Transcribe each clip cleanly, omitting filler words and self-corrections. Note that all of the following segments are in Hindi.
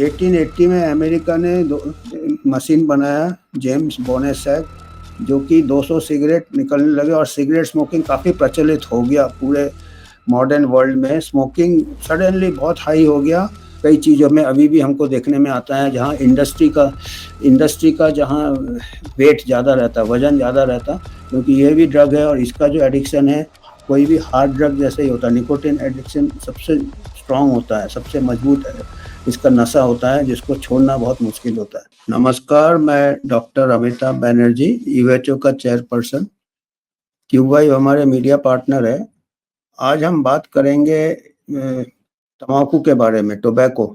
1880 में अमेरिका ने मशीन बनाया, जेम्स बोनेसैक, जो कि 200 सिगरेट निकलने लगे और सिगरेट स्मोकिंग काफ़ी प्रचलित हो गया पूरे मॉडर्न वर्ल्ड में। स्मोकिंग सडनली बहुत हाई हो गया कई चीज़ों में। अभी भी हमको देखने में आता है जहाँ इंडस्ट्री का जहाँ वेट ज़्यादा रहता, वजन ज़्यादा रहता, क्योंकि ये भी ड्रग है और इसका जो एडिक्शन है कोई भी हार्ड ड्रग जैसे ही होता है। निकोटिन एडिक्शन सबसे स्ट्रांग होता है, सबसे मजबूत है, इसका नशा होता है जिसको छोड़ना बहुत मुश्किल होता है। नमस्कार, मैं डॉक्टर अमिताभ बैनर्जी, यूएचओ का चेयरपर्सन। क्यूबाई हमारे मीडिया पार्टनर है। आज हम बात करेंगे तम्बाकू के बारे में, टोबैको।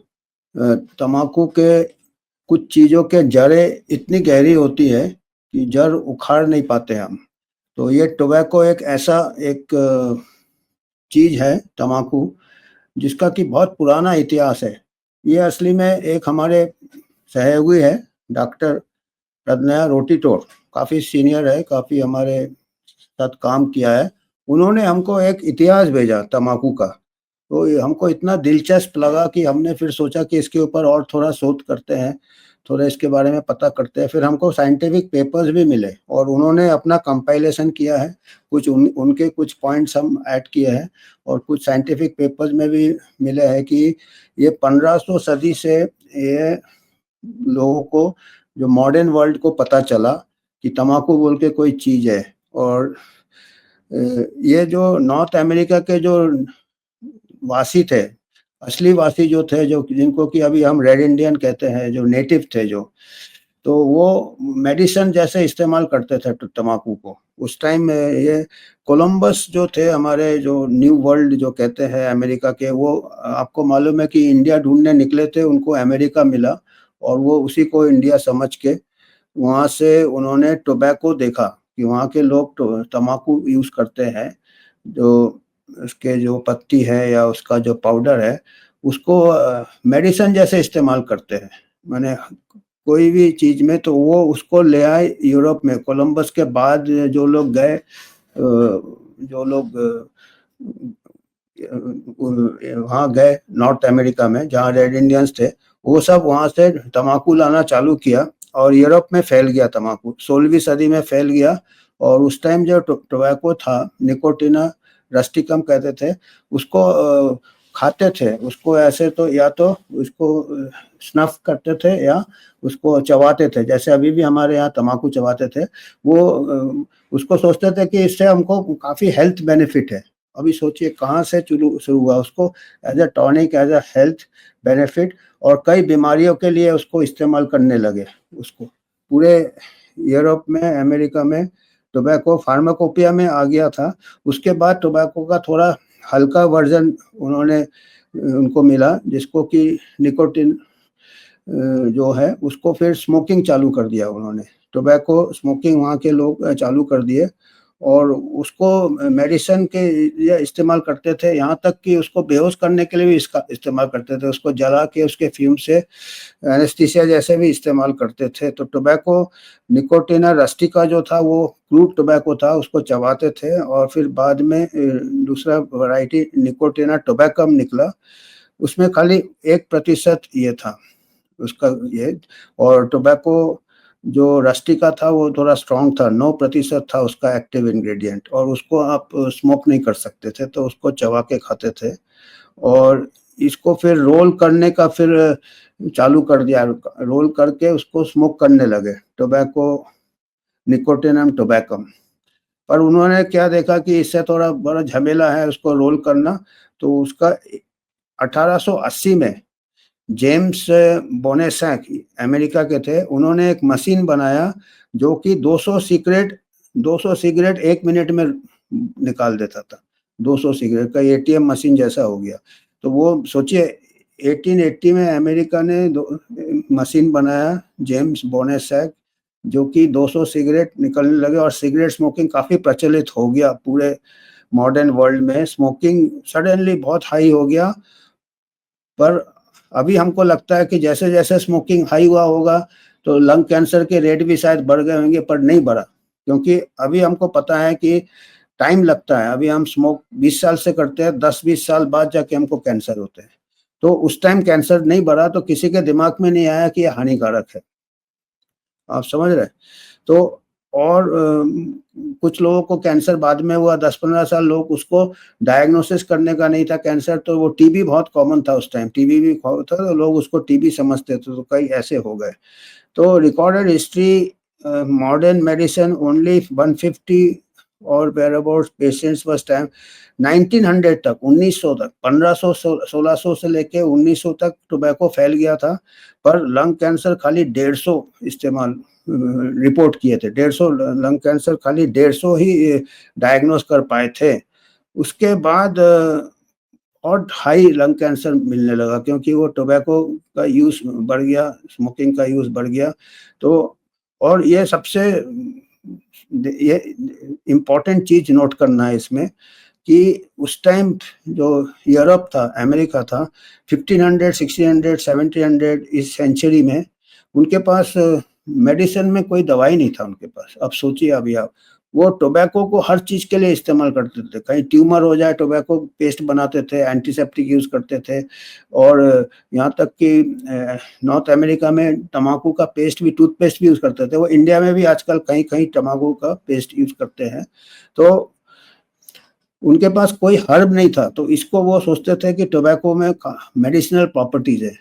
तम्बाकू के कुछ चीज़ों के जड़ें इतनी गहरी होती है कि जड़ उखाड़ नहीं पाते हम। तो ये टोबैको एक ऐसा एक चीज़ है, तम्बाकू, जिसका कि बहुत पुराना इतिहास है। ये असली में एक हमारे सहयोगी है, डॉक्टर प्रज्ञा रोटीटोर, काफ़ी सीनियर है, काफ़ी हमारे साथ काम किया है। उन्होंने हमको एक इतिहास भेजा तम्बाकू का, तो ये हमको इतना दिलचस्प लगा कि हमने फिर सोचा कि इसके ऊपर और थोड़ा शोध करते हैं, थोड़ा इसके बारे में पता करते हैं। फिर हमको साइंटिफिक पेपर्स भी मिले और उन्होंने अपना कंपाइलेशन किया है, कुछ उनके कुछ पॉइंट्स हम ऐड किए हैं और कुछ साइंटिफिक पेपर्स में भी मिले हैं कि ये 1500 सदी से ये लोगों को, जो मॉडर्न वर्ल्ड को पता चला कि तम्बाकू बोल के कोई चीज़ है। और ये जो नॉर्थ अमेरिका के जो वासी थे, असली वासी जो थे, जो जिनको कि अभी हम रेड इंडियन कहते हैं, जो नेटिव थे जो, तो वो मेडिसिन जैसे इस्तेमाल करते थे तम्बाकू को। उस टाइम में ये कोलंबस जो थे, हमारे जो न्यू वर्ल्ड जो कहते हैं अमेरिका के, वो आपको मालूम है कि इंडिया ढूंढने निकले थे, उनको अमेरिका मिला और वो उसी को इंडिया समझ के वहाँ से उन्होंने टोबैको देखा कि वहाँ के लोग तम्बाकू यूज़ करते हैं, जो उसके जो पत्ती है या उसका जो पाउडर है उसको मेडिसिन जैसे इस्तेमाल करते हैं। माने कोई भी चीज़ में, तो वो उसको ले आए यूरोप में। कोलंबस के बाद जो लोग गए, जो लोग वहाँ गए नॉर्थ अमेरिका में जहाँ रेड इंडियंस थे, वो सब वहाँ से तम्बाकू लाना चालू किया और यूरोप में फैल गया तम्बाकू। 16वीं सदी में फैल गया। और उस टाइम जो टोबैको था, निकोटिना रस्टिकम कहते थे उसको, खाते थे उसको ऐसे, तो या तो उसको स्नफ करते थे या उसको चबाते थे, जैसे अभी भी हमारे यहाँ तम्बाकू चबाते थे। वो उसको सोचते थे कि इससे हमको काफ़ी हेल्थ बेनिफिट है। अभी सोचिए कहाँ से शुरू हुआ, उसको as a tonic, as a health benefit, और कई बीमारियों के लिए उसको इस्तेमाल करने लगे। उसको पूरे यूरोप में, अमेरिका में टोबैको फार्माकोपिया में आ गया था। उसके बाद टोबैको का थोड़ा हल्का वर्जन उनको मिला, जिसको कि निकोटिन जो है उसको फिर स्मोकिंग चालू कर दिया उन्होंने। टोबैको स्मोकिंग वहाँ के लोग चालू कर दिए और उसको मेडिसिन के लिए इस्तेमाल करते थे, यहाँ तक कि उसको बेहोश करने के लिए भी इसका इस्तेमाल करते थे। उसको जला के उसके फ्यूम से एनेस्थीसिया जैसे भी इस्तेमाल करते थे। तो टोबैको निकोटिना रस्टिका जो था वो क्रूड टोबैको था, उसको चबाते थे और फिर बाद में दूसरा वैरायटी निकोटिना टोबैकम निकला। उसमें खाली 1% ये था उसका ये। और टोबैको जो रस्टिका था वो थोड़ा स्ट्रॉन्ग था, 9% था उसका एक्टिव इंग्रेडिएंट, और उसको आप स्मोक नहीं कर सकते थे, तो उसको चबा के खाते थे। और इसको फिर रोल करने का फिर चालू कर दिया, रोल करके उसको स्मोक करने लगे, टोबैको निकोटिनम टोबैकम। पर उन्होंने क्या देखा कि इससे थोड़ा बड़ा झमेला है उसको रोल करना, तो उसका 1880 में जेम्स बोनेसैक अमेरिका के थे, उन्होंने एक मशीन बनाया जो कि 200 सिगरेट 1 मिनट में निकाल देता था। 200 सिगरेट का एटीएम मशीन जैसा हो गया। तो वो सोचिए 1880 में अमेरिका ने मशीन बनाया, जेम्स बोनेसैक, जो कि 200 सिगरेट निकलने लगे और सिगरेट स्मोकिंग काफ़ी प्रचलित हो गया पूरे मॉडर्न वर्ल्ड में। स्मोकिंग सडनली बहुत हाई हो गया। पर अभी हमको लगता है कि जैसे जैसे स्मोकिंग हाई हुआ होगा तो लंग कैंसर के रेट भी शायद बढ़ गए होंगे, पर नहीं बढ़ा, क्योंकि अभी हमको पता है कि टाइम लगता है। अभी हम स्मोक 20 साल से करते हैं, 10-20 साल बाद जाके हमको कैंसर होते हैं। तो उस टाइम कैंसर नहीं बढ़ा तो किसी के दिमाग में नहीं आया कि ये हानिकारक है। आप समझ रहे हैं? तो और कुछ लोगों को कैंसर बाद में हुआ, 10-15 साल लोग उसको डायग्नोसिस करने का नहीं था कैंसर, तो वो टीबी बहुत कॉमन था उस टाइम, टीबी भी था तो लोग उसको टीबी समझते थे, तो कई ऐसे हो गए। तो recorded history modern medicine only 150 और वेयरअबाउट्स पेशेंट्स फर्स्ट टाइम 1900 तक, 1900 तक, 1500 1600 से लेके 1900 तक टोबैको फैल गया था, पर लंग कैंसर खाली 150 इस्तेमाल रिपोर्ट किए थे। 150 लंग कैंसर खाली 150 ही डायग्नोस कर पाए थे। उसके बाद और हाई लंग कैंसर मिलने लगा क्योंकि वो टोबैको का यूज़ बढ़ गया, स्मोकिंग का यूज़ बढ़ गया। तो और ये सबसे ये इम्पोर्टेंट चीज़ नोट करना है इसमें कि उस टाइम जो यूरोप था, अमेरिका था, 1500, 1600, 1700 इस सेंचुरी में उनके पास मेडिसिन में कोई दवाई नहीं था उनके पास। अब सोचिए अभी आप, वो टोबैको को हर चीज़ के लिए इस्तेमाल करते थे। कहीं ट्यूमर हो जाए टोबैको पेस्ट बनाते थे, एंटीसेप्टिक यूज़ करते थे और यहाँ तक कि नॉर्थ अमेरिका में तम्बाकू का पेस्ट भी, टूथपेस्ट भी यूज़ करते थे। वो इंडिया में भी आजकल कहीं-कहीं तम्बाकू का पेस्ट यूज़ करते हैं। तो उनके पास कोई हर्ब नहीं था, तो इसको वो सोचते थे कि टोबैको में मेडिसिनल प्रॉपर्टीज़ है।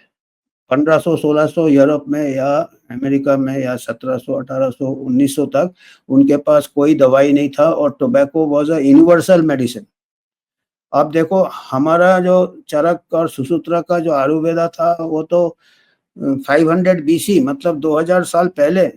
1500-1600 यूरोप में या अमेरिका में या 1700, 1800, 1900 तक उनके पास कोई दवाई नहीं था और tobacco was a universal medicine. अब देखो हमारा जो चरक और सुश्रुत का जो आयुर्वेदा था वो तो 500 बीसी मतलब 2000 साल पहले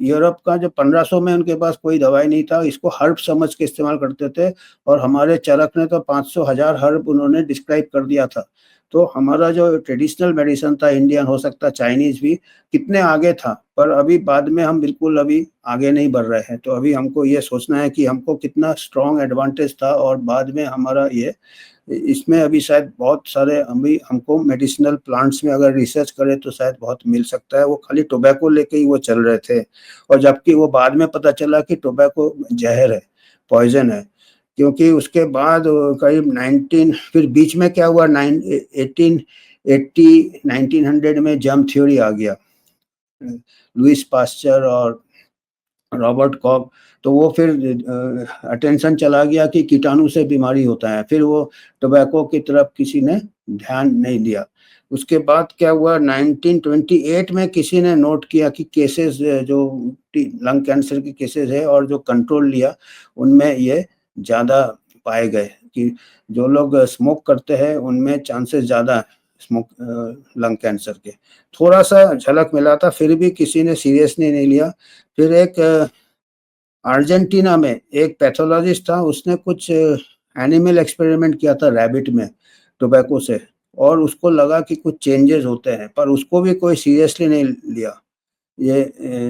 यूरोप का जो 1500 में उनके पास कोई दवाई नहीं था, इसको हर्ब समझ के इस्तेमाल करते थे और हमारे चरक ने तो 500 हज़ार हर्ब उन्होंने डिस्क्राइब कर दिया था। तो हमारा जो ट्रेडिशनल मेडिसिन था, इंडियन हो सकता है, चाइनीज़ भी, कितने आगे था, पर अभी बाद में हम बिल्कुल अभी आगे नहीं बढ़ रहे हैं। तो अभी हमको ये सोचना है कि हमको कितना स्ट्रॉन्ग एडवांटेज था और बाद में हमारा ये इसमें अभी शायद बहुत सारे अभी हमको मेडिसिनल प्लांट्स में अगर रिसर्च करें तो शायद बहुत मिल सकता है। वो खाली टोबैको लेके ही वो चल रहे थे और जबकि वो बाद में पता चला कि टोबैको ज़हर है, पॉइज़न है। क्योंकि उसके बाद करीब 19 फिर बीच में क्या हुआ 1880 1900 में जर्म थ्योरी आ गया। लुईस पास्चर और रॉबर्ट कॉक, तो वो फिर अटेंशन चला गया कि कीटाणु से बीमारी होता है, फिर वो टोबैको की तरफ किसी ने ध्यान नहीं दिया। उसके बाद क्या हुआ 1928 में किसी ने नोट किया कि केसेस जो लंग कैंसर के केसेस है और जो कंट्रोल लिया उनमें ये ज़्यादा पाए गए कि जो लोग स्मोक करते हैं उनमें चांसेस ज़्यादा स्मोक लंग कैंसर के। थोड़ा सा झलक मिला था फिर भी किसी ने सीरियसली नहीं लिया। फिर एक अर्जेंटीना में एक पैथोलॉजिस्ट था, उसने कुछ एनिमल एक्सपेरिमेंट किया था रैबिट में टोबैको से और उसको लगा कि कुछ चेंजेस होते हैं, पर उसको भी कोई सीरियसली नहीं लिया। ये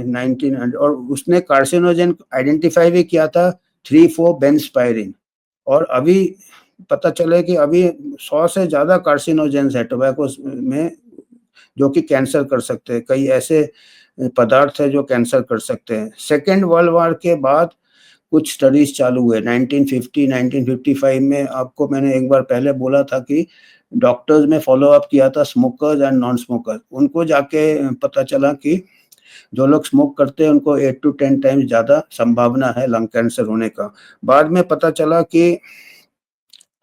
1900 और उसने कार्सिनोजेन आइडेंटिफाई भी किया था 3,4 बेंजपायरिन और अभी पता चले कि अभी 100 से ज़्यादा कार्सिनोजेन्स है टोबैको में जो कि कैंसर कर सकते हैं। कई ऐसे पदार्थ है जो कैंसर कर सकते हैं। सेकेंड वर्ल्ड वॉर के बाद कुछ स्टडीज़ चालू हुए 1950, 1955 में आपको मैंने एक बार पहले बोला था कि डॉक्टर्स में फ़ॉलो अप किया था स्मोकर्स एंड नॉन स्मोकर्स। उनको जाके पता चला कि जो लोग स्मोक करते हैं उनको 8 टू 10 टाइम्स ज़्यादा संभावना है लंग कैंसर होने का। बाद में पता चला कि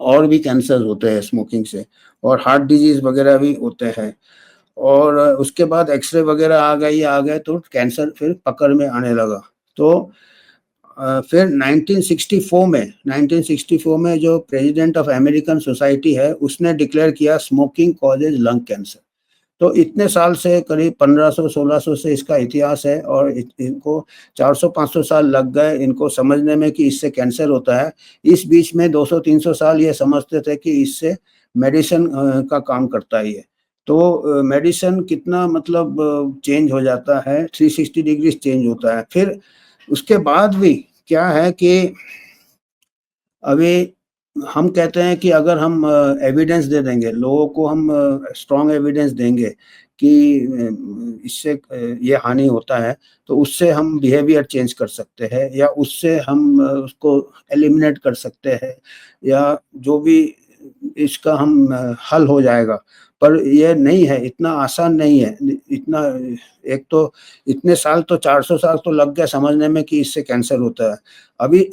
और भी कैंसर होते हैं स्मोकिंग से और हार्ट डिजीज़ वगैरह भी होते हैं। और उसके बाद एक्स-रे वगैरह आ गए तो कैंसर फिर पकड़ में आने लगा। तो फिर 1964 में जो प्रेसिडेंट ऑफ अमेरिकन सोसाइटी है, उसने डिक्लेयर किया स्मोकिंग कॉजेज़ लंग कैंसर। तो इतने साल से करीब 1500-1600 से इसका इतिहास है और इनको 400-500 साल लग गए इनको समझने में कि इससे कैंसर होता है। इस बीच में 200-300 साल ये समझते थे कि इससे मेडिसिन का काम करता है ये। तो मेडिसिन कितना मतलब चेंज हो जाता है, 360 डिग्रीज़ चेंज होता है। फिर उसके बाद भी क्या है कि अभी हम कहते हैं कि अगर हम एविडेंस दे देंगे, लोगों को हम स्ट्रॉन्ग एविडेंस देंगे कि इससे ये हानि होता है, तो उससे हम बिहेवियर चेंज कर सकते हैं या उससे हम उसको एलिमिनेट कर सकते हैं या जो भी इसका हम हल हो जाएगा, पर ये नहीं है, इतना आसान नहीं है। इतना एक तो इतने साल तो 400 साल तो लग गया समझने में कि इससे कैंसर होता है। अभी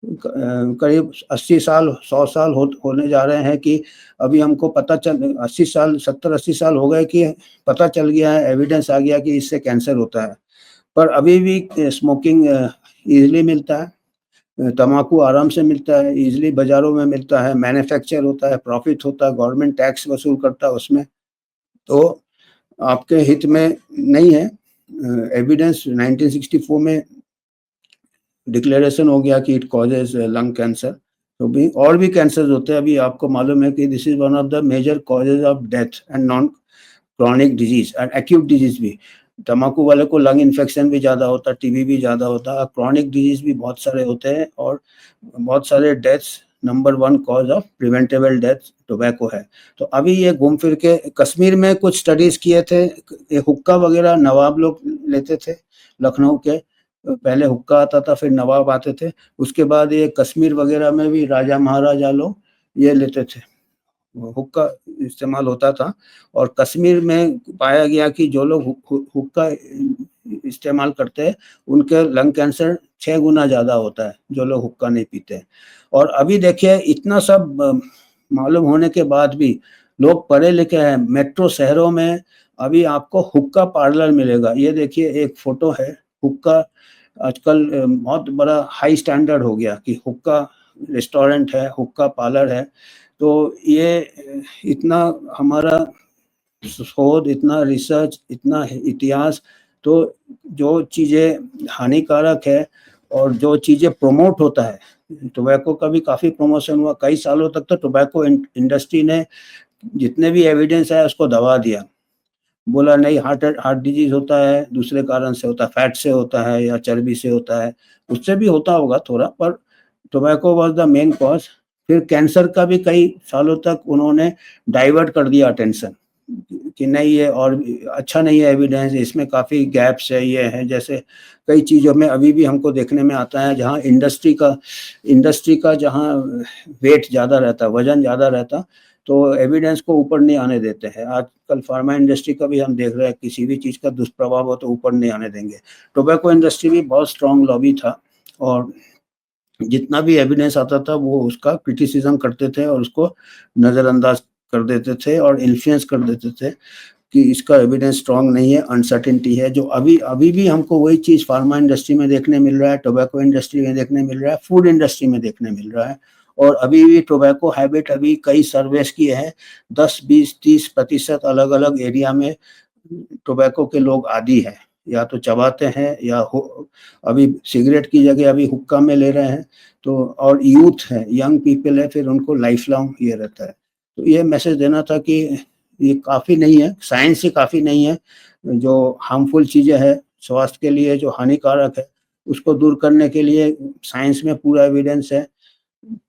करीब 80 साल 100 साल होने जा रहे हैं कि अभी हमको पता चल 80 साल 70-80 साल हो गए कि पता चल गया है, एविडेंस आ गया कि इससे कैंसर होता है। पर अभी भी स्मोकिंग ईज़िली मिलता है, तम्बाकू आराम से मिलता है, ईज़िली बाज़ारों में मिलता है, मैन्युफैक्चर होता है, प्रॉफ़िट होता है, गवर्नमेंट टैक्स वसूल करता है उसमें। तो आपके हित में नहीं है। एविडेंस 1964 में डिक्लेरेशन हो गया कि इट कॉजेज़ लंग कैंसर। तो भी और भी कैंसर्स होते हैं, अभी आपको मालूम है कि this is one of the major causes of death and non chronic disease and acute disease भी। तम्बाकू वाले को लंग इन्फेक्शन भी ज़्यादा होता है, टीबी भी ज़्यादा होता है, क्रॉनिक डिजीज़ भी बहुत सारे होते हैं और बहुत सारे deaths number 1 cause of preventable death tobacco है। तो अभी ये घूम फिर के कश्मीर में कुछ स्टडीज़ किए थे, ये हुक्का वगैरह नवाब लोग लेते थे, लखनऊ के पहले हुक्का आता था, फिर नवाब आते थे, उसके बाद ये कश्मीर वगैरह में भी राजा महाराजा लोग ये लेते थे, हुक्का इस्तेमाल होता था। और कश्मीर में पाया गया कि जो लोग हुक्का इस्तेमाल करते हैं, उनके लंग कैंसर 6 गुना ज़्यादा होता है, जो लोग हुक्का नहीं पीते। और अभी देखिए इतना सब मालूम होने के बाद भी लोग पढ़े लिखे हैं, मेट्रो शहरों में अभी आपको हुक्का पार्लर मिलेगा। ये देखिए एक फ़ोटो है, हुक्का आजकल बहुत बड़ा हाई स्टैंडर्ड हो गया कि हुक्का रेस्टोरेंट है, हुक्का पार्लर है। तो ये इतना हमारा शोध, इतना रिसर्च, इतना इतिहास, तो जो चीज़ें हानिकारक है और जो चीज़ें प्रमोट होता है, टोबैको का भी काफ़ी प्रमोशन हुआ। कई सालों तक तो टोबैको इंडस्ट्री ने जितने भी एविडेंस है उसको दबा दिया। बोला नहीं, हार्ट हार्ट डिजीज़ होता है, दूसरे कारण से होता है, फैट से होता है या चर्बी से होता है, उससे भी होता होगा थोड़ा, पर tobacco was the main cause. फिर कैंसर का भी कई सालों तक उन्होंने डाइवर्ट कर दिया अटेंशन कि नहीं ये और अच्छा नहीं है एविडेंस, इसमें काफ़ी गैप्स है, ये है। जैसे कई चीज़ों में अभी भी हमको देखने में आता है जहाँ इंडस्ट्री का जहाँ वेट ज़्यादा रहता, वज़न ज़्यादा रहता, तो एविडेंस को ऊपर नहीं आने देते हैं। आजकल फार्मा इंडस्ट्री का भी हम देख रहे हैं, किसी भी चीज़ का दुष्प्रभाव हो तो ऊपर नहीं आने देंगे। टोबैको इंडस्ट्री भी बहुत स्ट्रॉन्ग लॉबी था और जितना भी एविडेंस आता था वो उसका क्रिटिसिज्म करते थे और उसको नज़रअंदाज कर देते थे और इन्फ्लुएंस कर देते थे कि इसका एविडेंस स्ट्रॉन्ग नहीं है, अनसर्टेनिटी है। जो अभी अभी भी हमको वही चीज़ फार्मा इंडस्ट्री में देखने मिल रहा है, टोबैको इंडस्ट्री में देखने मिल रहा है, फूड इंडस्ट्री में देखने मिल रहा है। और अभी भी टोबैको हैबिट, अभी कई सर्वेस किए हैं, 10, 20, 30% अलग-अलग एरिया में टोबैको के लोग आदी हैं, या तो चबाते हैं या अभी सिगरेट की जगह अभी हुक्का में ले रहे हैं। तो और यूथ है, यंग पीपल है, फिर उनको लाइफ लॉन्ग ये रहता है। तो ये मैसेज देना था कि ये काफ़ी नहीं है, साइंस ही काफ़ी नहीं है। जो हार्मफुल चीज़ें हैं स्वास्थ्य के लिए, जो हानिकारक है, उसको दूर करने के लिए साइंस में पूरा एविडेंस है,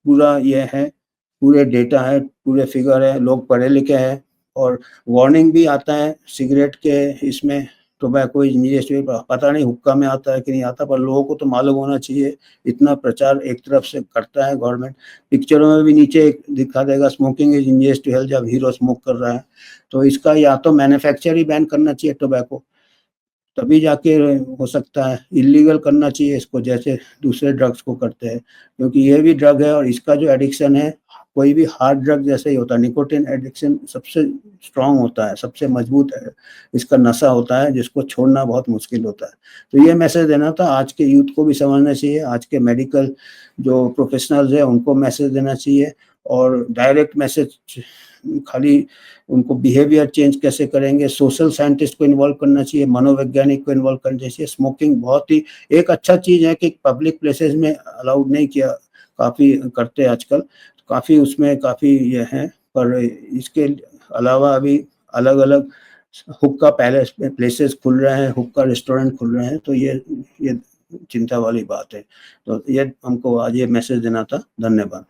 पूरा ये है, पूरे डेटा है, पूरे फिगर है, लोग पढ़े लिखे हैं। और वार्निंग भी आता है सिगरेट के इसमें, टोबैको इंजरियस, पता नहीं हुक्का में आता है कि नहीं आता, पर लोगों को तो मालूम होना चाहिए। इतना प्रचार एक तरफ से करता है गवर्नमेंट, पिक्चरों में भी नीचे एक दिखा देगा smoking is injurious to health, जब हीरो स्मोक कर रहा है। तो इसका या तो मैन्युफैक्चर ही बैन करना चाहिए टोबैको, तभी जाके हो सकता है। इल्लीगल करना चाहिए इसको, जैसे दूसरे ड्रग्स को करते हैं, क्योंकि ये भी ड्रग है और इसका जो एडिक्शन है, कोई भी हार्ड ड्रग जैसे ही होता है। निकोटिन एडिक्शन सबसे स्ट्रॉन्ग होता है, सबसे मजबूत है, इसका नशा होता है जिसको छोड़ना बहुत मुश्किल होता है। तो ये मैसेज देना था, आज के यूथ को भी समझना चाहिए, आज के मेडिकल जो प्रोफेशनल्स हैं उनको मैसेज देना चाहिए। और डायरेक्ट मैसेज खाली उनको बिहेवियर चेंज कैसे करेंगे, सोशल साइंटिस्ट को इन्वॉल्व करना चाहिए, मनोवैज्ञानिक को इन्वॉल्व करना चाहिए। स्मोकिंग बहुत ही एक अच्छा चीज़ है कि पब्लिक प्लेसेस में अलाउड नहीं किया, काफ़ी करते आजकल, काफ़ी उसमें काफ़ी ये है। पर इसके अलावा अभी अलग-अलग हुक्का पैलेस प्लेसेस खुल रहे हैं, हुक्का रेस्टोरेंट खुल रहे हैं, तो ये चिंता वाली बात है। तो ये हमको आज ये मैसेज देना था। धन्यवाद।